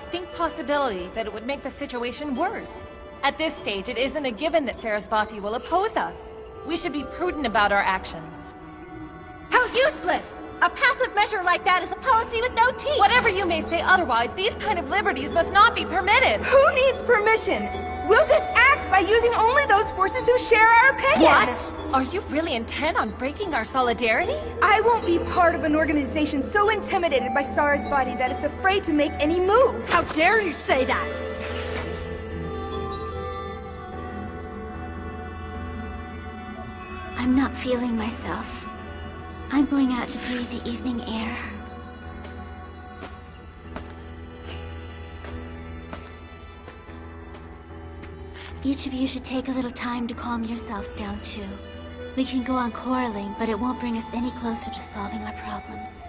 distinct possibility that it would make the situation worse. At this stage, it isn't a given that Sarasvati will oppose us. We should be prudent about our actions. How useless! A passive measure like that is a policy with no teeth! Whatever you may say otherwise, these kind of liberties must not be permitted! Who needs permission? We'll just act by using only those forces who share our opinion! What? Are you really intent on breaking our solidarity? I won't be part of an organization so intimidated by Sarasvati that it's afraid to make any move! How dare you say that? I'm not feeling myself. I'm going out to breathe the evening air. Each of you should take a little time to calm yourselves down too. We can go on quarreling, but it won't bring us any closer to solving our problems.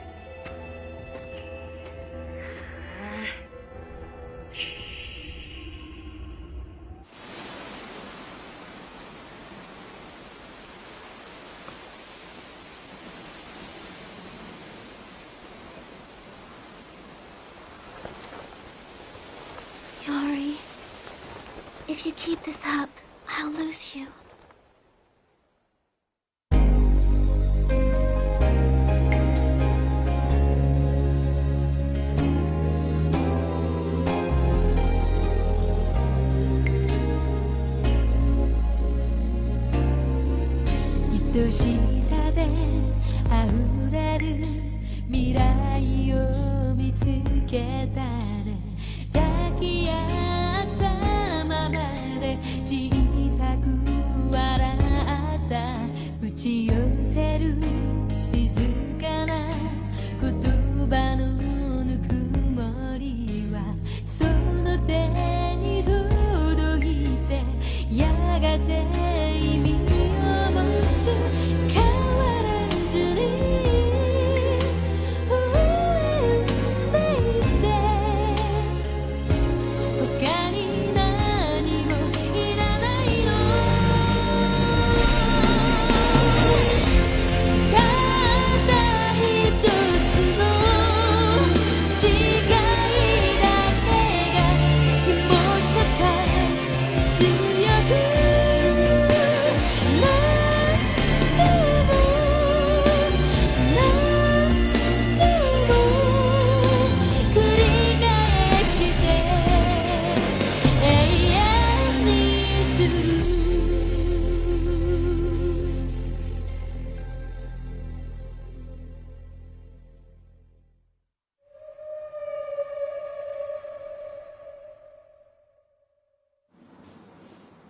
If you keep this up, I'll lose you.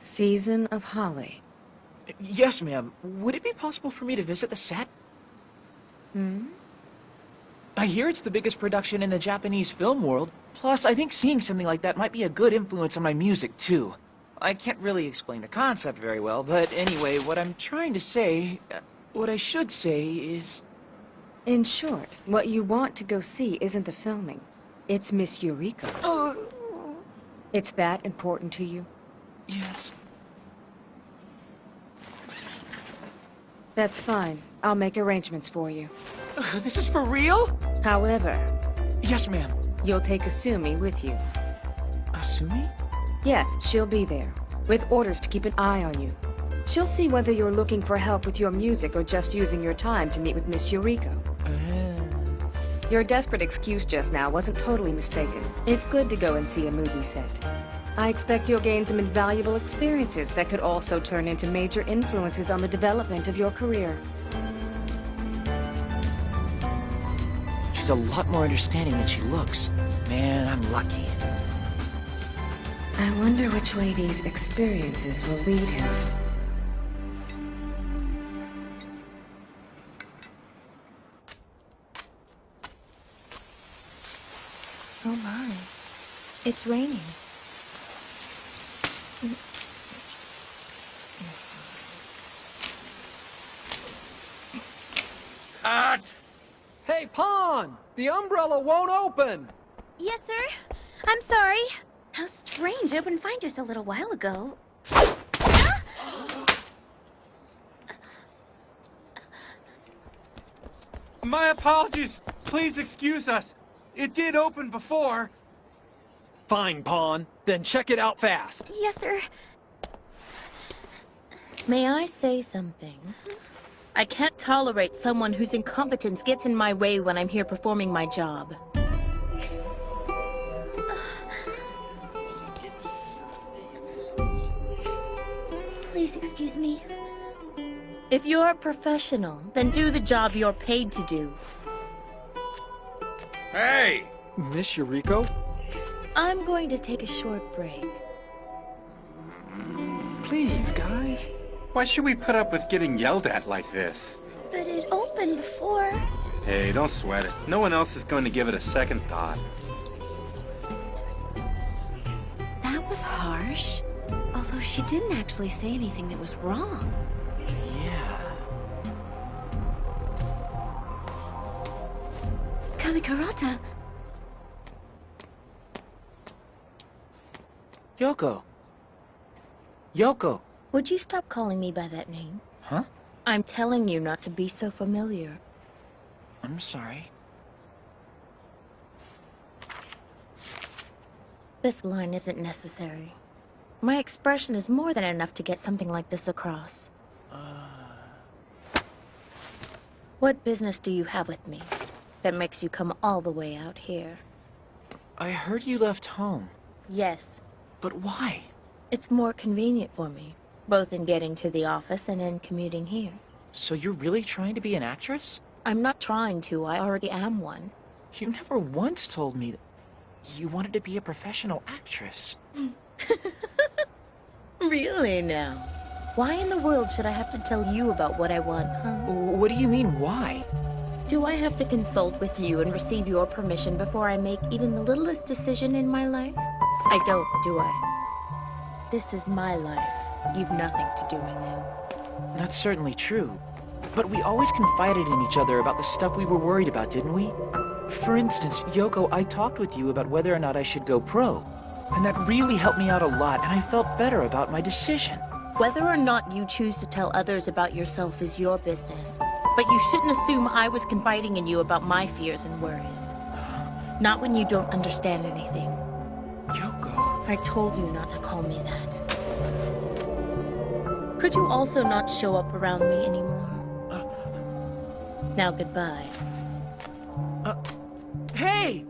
Season of Holly. Yes, ma'am. Would it be possible for me to visit the set? I hear it's the biggest production in the Japanese film world. Plus, I think seeing something like that might be a good influence on my music, too. I can't really explain the concept very well, but anyway, what I'm trying to say... what I should say is... In short, what you want to go see isn't the filming. It's Miss Yuriko. It's that important to you? Yes. That's fine. I'll make arrangements for you. This is for real? However... Yes, ma'am. You'll take Asumi with you. Asumi? Yes, she'll be there, with orders to keep an eye on you. She'll see whether you're looking for help with your music or just using your time to meet with Miss Yuriko. Your desperate excuse just now wasn't totally mistaken. It's good to go and see a movie set. I expect you'll gain some invaluable experiences that could also turn into major influences on the development of your career. She's a lot more understanding than she looks. Man, I'm lucky. I wonder which way these experiences will lead him. Oh my. It's raining. Cut! Hey, Pawn! The umbrella won't open! Yes, sir. I'm sorry. How strange. I opened Find just a little while ago. My apologies. Please excuse us. It did open before. Fine, Pawn. Then check it out fast. Yes, sir. May I say something? I can't tolerate someone whose incompetence gets in my way when I'm here performing my job. Please excuse me. If you're a professional, then do the job you're paid to do. Hey! Miss Yuriko? I'm going to take a short break. Please, guys. Why should we put up with getting yelled at like this? But it opened before. Hey, don't sweat it. No one else is going to give it a second thought. That was harsh. Although she didn't actually say anything that was wrong. Yeah. Kawikarata. Yoko. Yoko. Would you stop calling me by that name? Huh? I'm telling you not to be so familiar. I'm sorry. This line isn't necessary. My expression is more than enough to get something like this across. What business do you have with me that makes you come all the way out here? I heard you left home. Yes, But why? it's more convenient for me, both in getting to the office and in commuting here. So you're really trying to be an actress? I'm not trying to, I already am one. You never once told me that you wanted to be a professional actress. Really now? Why in the world should I have to tell you about what I want, huh? What do you mean, why? Do I have to consult with you and receive your permission before I make even the littlest decision in my life? I don't, do I? This is my life. You've nothing to do with it. That's certainly true. But we always confided in each other about the stuff we were worried about, didn't we? For instance, Yoko, I talked with you about whether or not I should go pro. And that really helped me out a lot, and I felt better about my decision. Whether or not you choose to tell others about yourself is your business. But you shouldn't assume I was confiding in you about my fears and worries. Not when you don't understand anything. Yoko... I told you not to call me that. Could you also not show up around me anymore? Now goodbye. Hey!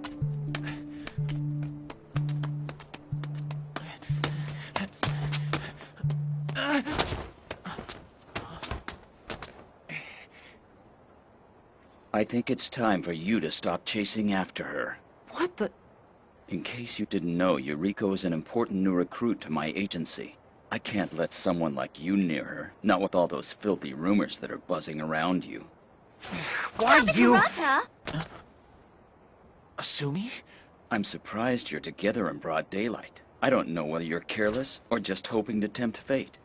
I think it's time for you to stop chasing after her. What the... In case you didn't know, Yuriko is an important new recruit to my agency. I can't let someone like you near her, not with all those filthy rumors that are buzzing around you. Why you... Kawikarata! Asumi? I'm surprised you're together in broad daylight. I don't know whether you're careless or just hoping to tempt fate.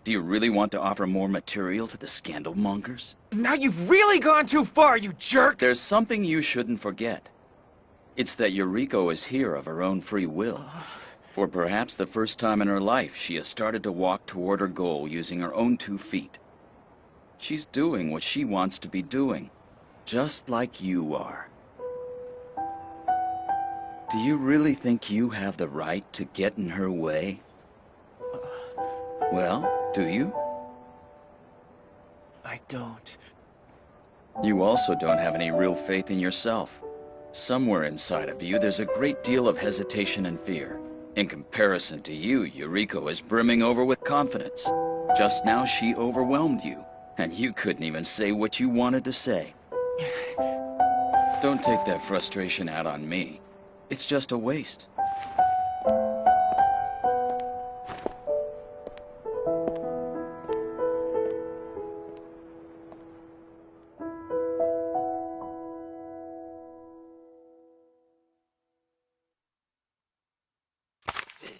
Do you really want to offer more material to the scandal mongers? Now you've really gone too far, you jerk! There's something you shouldn't forget. It's that Yuriko is here of her own free will. For perhaps the first time in her life, she has started to walk toward her goal using her own 2 feet. She's doing what she wants to be doing, just like you are. Do you really think you have the right to get in her way? Well, do you? I don't. You also don't have any real faith in yourself. Somewhere inside of you, there's a great deal of hesitation and fear. In comparison to you, Yuriko is brimming over with confidence. Just now, she overwhelmed you, and you couldn't even say what you wanted to say. Don't take that frustration out on me. It's just a waste.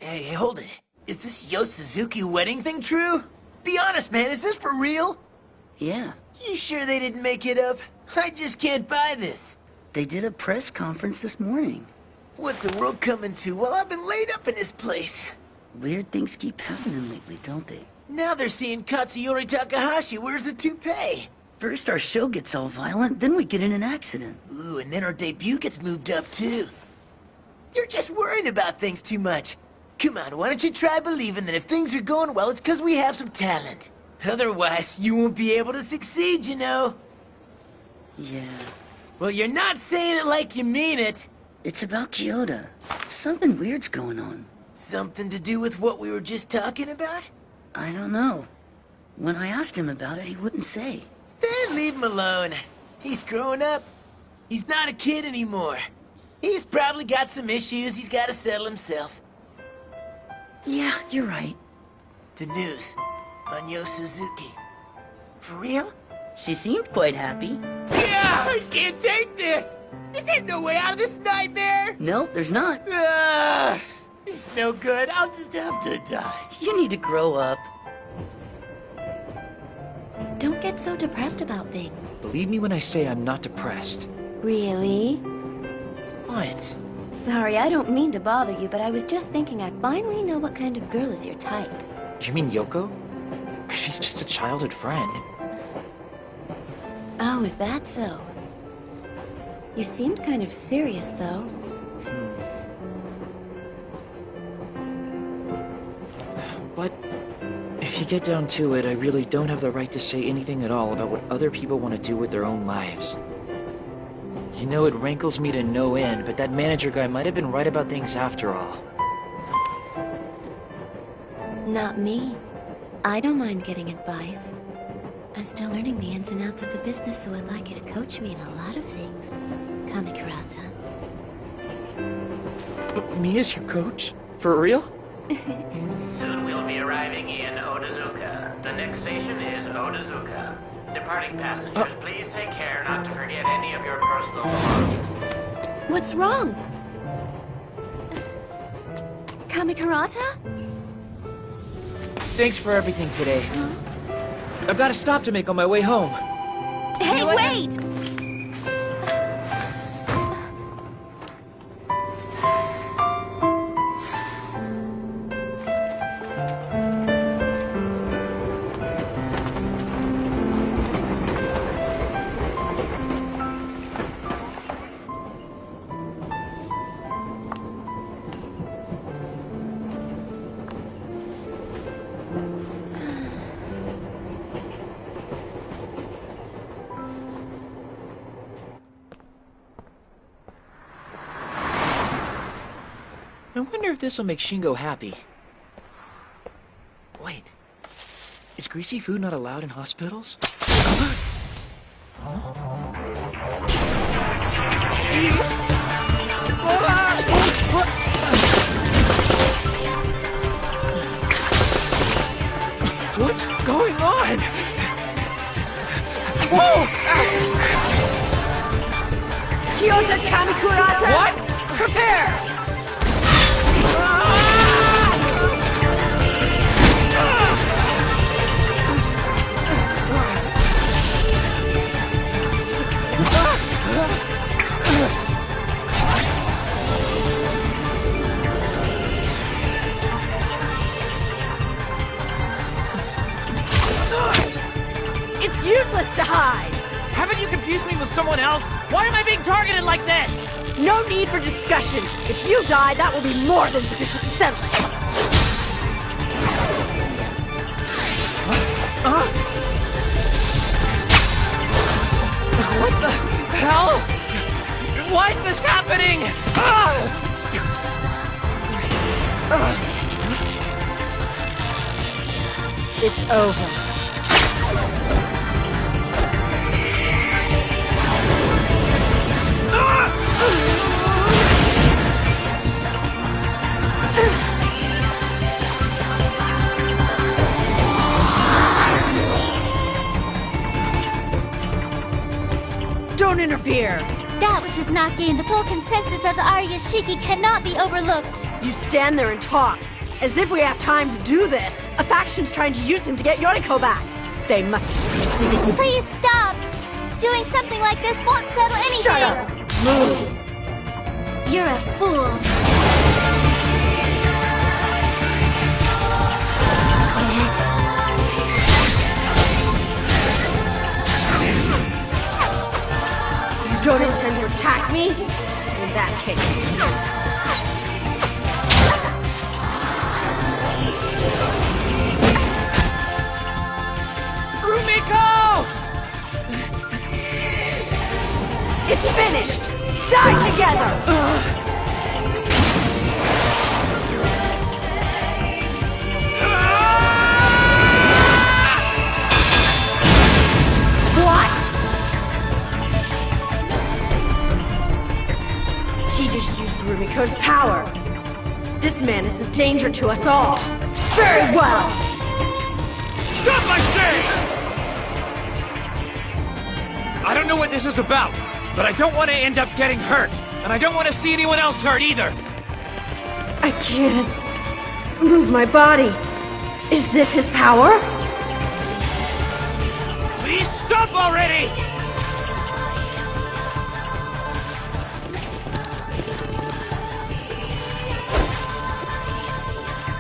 Hey, hold it. Is this Yo Suzuki wedding thing true? Be honest, man, is this for real? Yeah, You sure they didn't make it up? I just can't buy this. they did a press conference this morning. What's the world coming to? Well, I've been laid up in this place. Weird things keep happening lately, don't they? Now they're seeing Katsuyori Takahashi. Where's the toupee? First our show gets all violent, then we get in an accident. Ooh, and then our debut gets moved up, too. You're just worrying about things too much. Come on, why don't you try believing that if things are going well, it's because we have some talent. Otherwise, you won't be able to succeed, you know. Yeah. Well, you're not saying it like you mean it. It's about Kyoto. Something weird's going on. Something to do with what we were just talking about? I don't know. When I asked him about it, he wouldn't say. Then leave him alone. He's growing up. He's not a kid anymore. He's probably got some issues he's got to settle himself. Yeah, you're right. The news on Yo Suzuki. For real? She seemed quite happy. Yeah, I can't take this! Is there no way out of this nightmare? No, there's not. It's no good. I'll just have to die. You need to grow up. Don't get so depressed about things. Believe me when I say I'm not depressed. Really? What? Sorry, I don't mean to bother you, but I was just thinking I finally know what kind of girl is your type. You mean Yoko? She's just a childhood friend. Oh, is that so? You seemed kind of serious, though. But if you get down to it, I really don't have the right to say anything at all about what other people want to do with their own lives. You know, it rankles me to no end, but that manager guy might have been right about things after all. Not me. I don't mind getting advice. I'm still learning the ins and outs of the business, so I'd like you to coach me in a lot of things. Kamikirata. Me as your coach? For real? Soon we'll be arriving in Odazuka. The next station is Odazuka. Departing passengers, please take care not to forget any of your personal belongings. What's wrong? Kamikirata? Thanks for everything today. Huh? I've got a stop to make on my way home. Hey, wait! I wonder if this'll make Shingo happy. Wait. Is greasy food not allowed in hospitals? What's going on? Whoa! Kyoto Kamikurata! What? Prepare! It's useless to hide! Haven't you confused me with someone else? Why am I being targeted like this? No need for discussion. If you die, that will be more than sufficient to settle it. What the hell? Why is this happening? It's over. Don't interfere! That which is not gained, the full consensus of the Aryashiki cannot be overlooked. You stand there and talk, as if we have time to do this. A faction's trying to use him to get Yoriko back. They must succeed. Please stop! Doing something like this won't settle anything! Shut up! Move! You're a fool. You don't intend to attack me? In that case... together! He just used Rumiko's power. This man is a danger to us all. Very well! Stop, I say! I don't know what this is about, but I don't want to end up getting hurt. And I don't want to see anyone else hurt either. I can't move my body. Is this his power? Please stop already!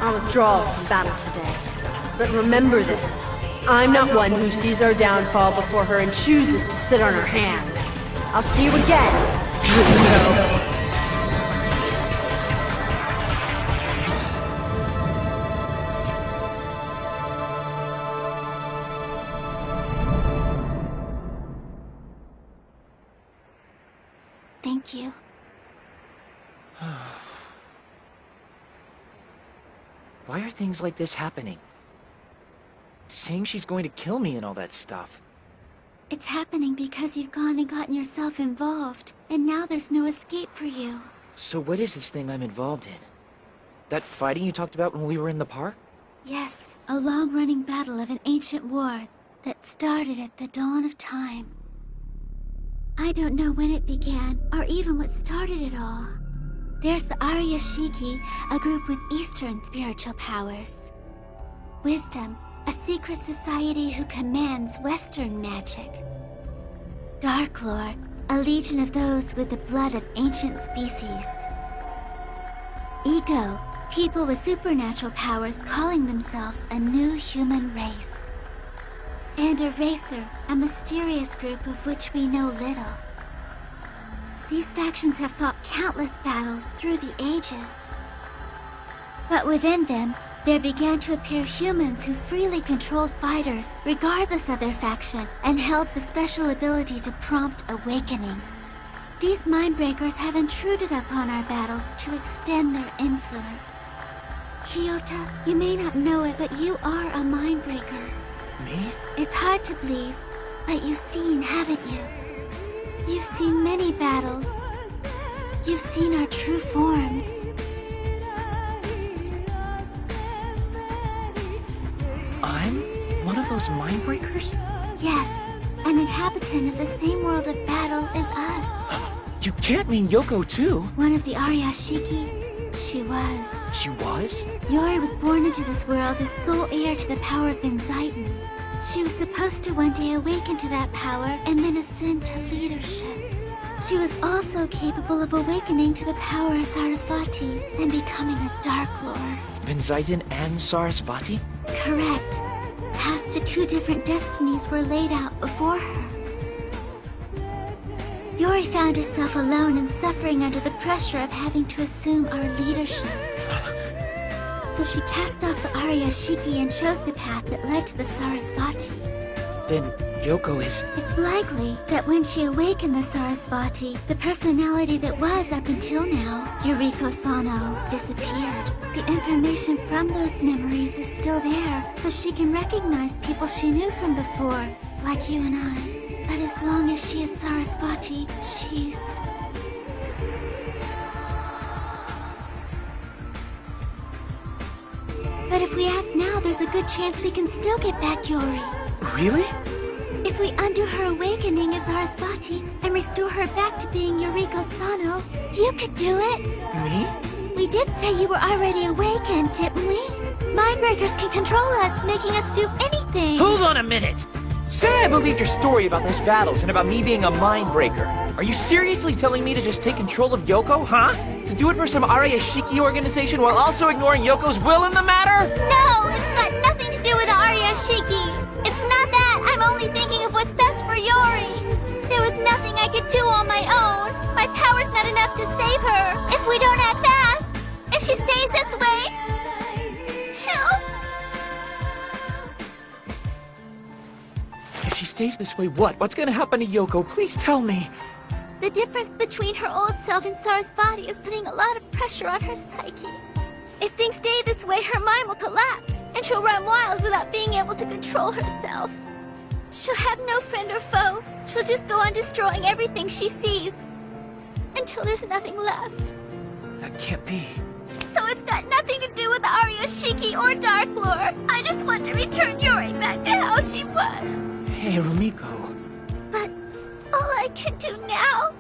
I'll withdraw from battle today. But remember this. I'm not one who sees our downfall before her and chooses to sit on her hands. I'll see you again, Rumiko. Thank you. Why are things like this happening? Saying she's going to kill me and all that stuff. It's happening because you've gone and gotten yourself involved, and now there's no escape for you. So what is this thing I'm involved in? That fighting you talked about when we were in the park? Yes, a long-running battle of an ancient war that started at the dawn of time. I don't know when it began, or even what started it all. There's the Aryashiki, a group with Eastern spiritual powers. Wisdom, a secret society who commands Western magic. Darklore, a legion of those with the blood of ancient species. Ego, people with supernatural powers calling themselves a new human race. And Eraser, a mysterious group of which we know little. These factions have fought countless battles through the ages. But within them, there began to appear humans who freely controlled fighters regardless of their faction and held the special ability to prompt awakenings. These mindbreakers have intruded upon our battles to extend their influence. Kyoto, you may not know it, but you are a mindbreaker. Me? It's hard to believe, but you've seen, haven't you? You've seen many battles. You've seen our true forms. I'm one of those mindbreakers? Yes, an inhabitant of the same world of battle as us. You can't mean Yoko too. One of the Aryashiki? She was. She was? Yori was born into this world as sole heir to the power of Benzaiten. She was supposed to one day awaken to that power and then ascend to leadership. She was also capable of awakening to the power of Sarasvati and becoming a Dark Lord. Benzaiten and Sarasvati? Correct. Paths to two different destinies were laid out before her. Yori found herself alone and suffering under the pressure of having to assume our leadership. So she cast off the Aryashiki and chose the path that led to the Sarasvati. Then Yoko is... It's likely that when she awakened the Sarasvati, the personality that was up until now, Yuriko Sano, disappeared. The information from those memories is still there, so she can recognize people she knew from before, like you and I. But as long as she is Sarasvati, she's... But if we act now, there's a good chance we can still get back Yori. Really? If we undo her awakening as Sarasvati and restore her back to being Yuriko Sano, you could do it. Me? We did say you were already awakened, didn't we? Mindbreakers can control us, making us do anything. Hold on a minute! Say I believed your story about those battles and about me being a mindbreaker. Are you seriously telling me to just take control of Yoko, huh? To do it for some Aryashiki organization while also ignoring Yoko's will in the matter? No, it's got nothing to do with Aryashiki. It's not that. I'm only thinking of what's best for Yori. There was nothing I could do on my own. My power's not enough to save her. If we don't act fast, if she stays this way, she'll... If she stays this way, what? What's gonna happen to Yoko? Please tell me. The difference between her old self and Sarasvati is putting a lot of pressure on her psyche. If things stay this way, her mind will collapse, and she'll run wild without being able to control herself. She'll have no friend or foe. She'll just go on destroying everything she sees. Until there's nothing left. That can't be. So it's got nothing to do with Arya, Shiki, or Dark Lord. I just want to return Yuri back to how she was. Hey, Rumiko. But all I can do now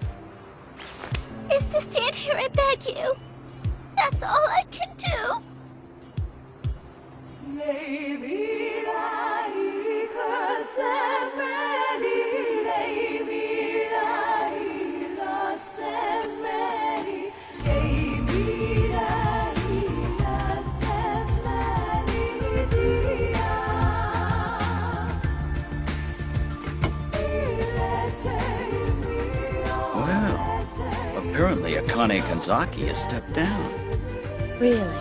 is to stand here and beg you. That's all I can do. Well, apparently Akane Kanzaki has stepped down. Really?